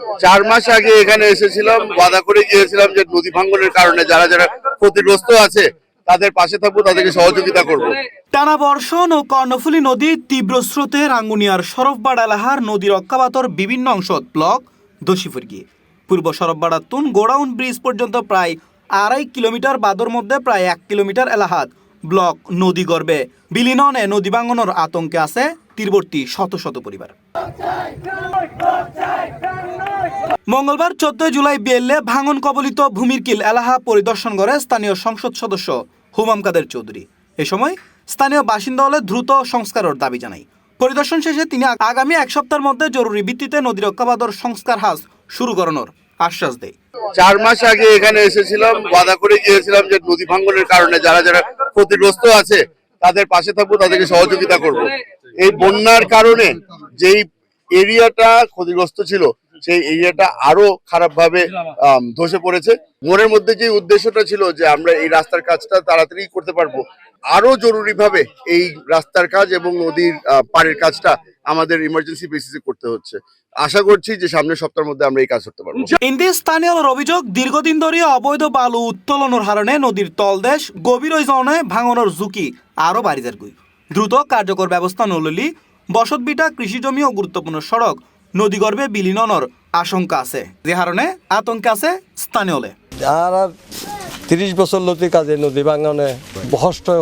4 মাস আগে এখানে এসেছিলাম, ওয়াদা করে গিয়েছিলাম যে নদী ভাঙ্গনের কারণে যারা যারা ক্ষতিগ্রস্ত আছে তাদের পাশে থাকবো, তাদেরকে সহযোগিতা করব। টানা বর্ষণ ও কর্ণফুলী নদীর তীব্র স্রোতে রাঙ্গুনিয়ার সরফবাড় এলাহার নদীর অক্কাবাতর বিভিন্ন অংশ ব্লক দোষীপুর গিয়ে পূর্ব সরফবাড়ার তুন গোডাউন ব্রিজ পর্যন্ত প্রায় 2.5 কিলোমিটার বাদর মধ্যে প্রায় 1 কিলোমিটার এলাহাত ব্লক নদী গর্বে বিলীননে নদী ভাঙ্গনের আতঙ্কে আছে তীরবর্তী শত শত পরিবার। মঙ্গলবার 14 জুলাই বিয়েলে ভাঙন কবলিত ভূমিরকিল এলাহা পরিদর্শন করে স্থানীয় সংসদ সদস্য হুমাম কাদের চৌধুরী। এ সময় স্থানীয় বাসিন্দা হলে দ্রুত সংস্কারের দাবি জানায়। পরিদর্শন শেষে তিনি আগামী 1 সপ্তাহের মধ্যে জরুরি ভিত্তিতে নদীর অক্কাবাদর সংস্কার হাজ শুরু করানোর আশ্বাস দেয়। 4 মাস আগে এখানে এসেছিলাম, ওয়াদা করে গিয়েছিলাম যে নদী ভাঙ্গনের কারণে যারা যারা ক্ষতিগ্রস্ত আছে তাদের পাশে থাকবো, তাদেরকে সহযোগিতা করব। এই বন্যার কারণে যেই এরিয়াটা ক্ষতিগ্রস্ত ছিল সেই এরিয়াটা আরো খারাপ ভাবে ধসে পড়েছে। মনের মধ্যে যে উদ্দেশ্যটা ছিল যে আমরা এই রাস্তার কাজটা তাড়াতাড়ি করতে পারবো, আরো জরুরি ভাবে এই রাস্তার কাজ এবং নদীর পাড়ের কাজটা আমাদের ইমার্জেন্সি বেসিসে করতে হচ্ছে। আশা করছি যে সামনের সপ্তাহের মধ্যে আমরা এই কাজ করতে পারবো। ইন্দি স্থানীয়র অভিযোগ দীর্ঘদিন ধরে অবৈধ বালু উত্তোলনের কারণে নদীর তলদেশ গভীর জনে ভাঙনের ঝুঁকি আরো বাড়ি যায়। দ্রুত কার্যকর ব্যবস্থা নললি বসতভিটা কৃষিজমি ও গুরুত্বপূর্ণ সড়ক নদীগর্ভে বিলীননের আশঙ্কা আছে, যে কারণে আতঙ্কে আছে স্থানীয়লে। আর 30 বছর লতি কাজে নদী ভাঙনে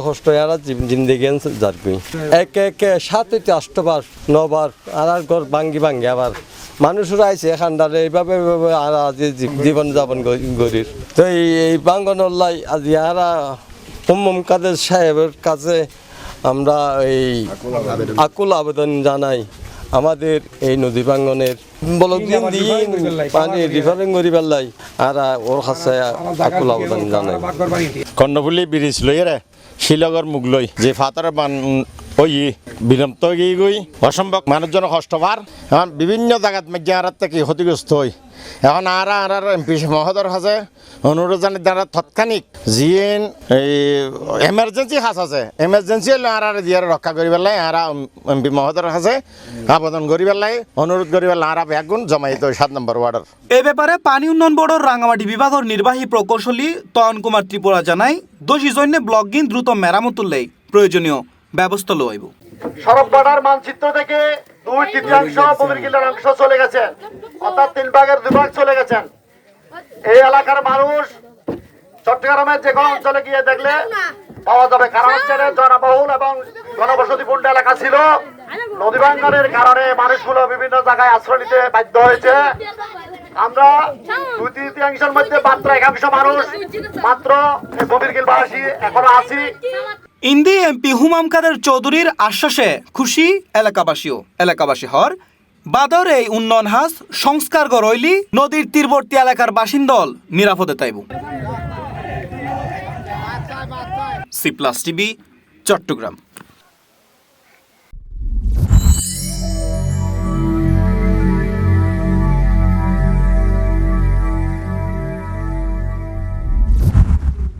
হষ্ট আর জিন্দেগি যারবি একে একে 7-8বার 9বার আর ঘর ভাঙ্গি আবার মানুষরা আইছে এখানটারে এইভাবে আর আজি জীবন যাপন করির। তো এই ভাঙ্গনের লাই আজি আর হুমাম কাদের সাহেবের কাছে আমরা এই আকুল আবেদন জানাই। আমাদের এই নদী ভাঙ্গনের বলদিন দিন পানি রিফারিং করি পেলাই আর ওর কাছে আকুল আবেদন জানাই। কর্ণফুলী ব্রিজ লই রে শিলগর মুখ লই যে ফাতার ওই বিলম্ব গই অসম্ভব মানুষজন কষ্ট পার। এখন বিভিন্ন জায়গাত মেঘে আর থেকে ক্ষতিগ্রস্ত হই। এখন আর এমপি মহোদয়ের কাছে অনুরোধ জানি দ্বারা তৎক্ষণিক জিএন এই এমার্জেন্সি কাজ আছে, এমার্জেন্সি হলে আর দিয়ে রক্ষা করি পেলাই আর এমপি মহোদয়ের কাছে আবেদন করি পেলাই অনুরোধ করি পেলাই আর ব্যাগুন জমাইত 7 নম্বর ওয়ার্ডের। এ ব্যাপারে পানি উন্নয়ন বোর্ডের রাঙামাটি বিভাগের নির্বাহী প্রকৌশলী তয়ন কুমার ত্রিপুরা জানায় দোষী জন্য ব্লকগিন দ্রুত মেরামতুল্লেই প্রয়োজনীয় ব্যবস্থা লইব। সরফবাড়ার মানচিত্র থেকে 2/3 ভূমিরকিলের অংশ চলে গেছে, অর্থাৎ 3 ভাগের 2 ভাগ চলে গেছেন। এই এলাকার মানুষ চট্টগ্রামের যে কোনো অঞ্চলে গিয়ে দেখলে পাওয়া যাবে, কারণ হচ্ছে জনবহুল এবং জনবসতিপূর্ণ এলাকা ছিল। নদী ভাঙ্গনের কারণে মানুষগুলো বিভিন্ন জায়গায় আশ্রয় নিতে বাধ্য হয়েছে। আমরা 2/3 মধ্যে মাত্র 1/2 মানুষ মাত্র ভূমিরকিলবাসী এখনো আছি। ইন্দি এমপি হুমাম কাদের চৌধুরীর আশ্বাসে খুশি এলাকাবাসী হর বাদর এই উন্নয়ন হাস সংস্কার গড়ইলি নদীর তীরবর্তী এলাকার বাসিন্দল নিরাপদে তাইব। C plus TV, Chittagong.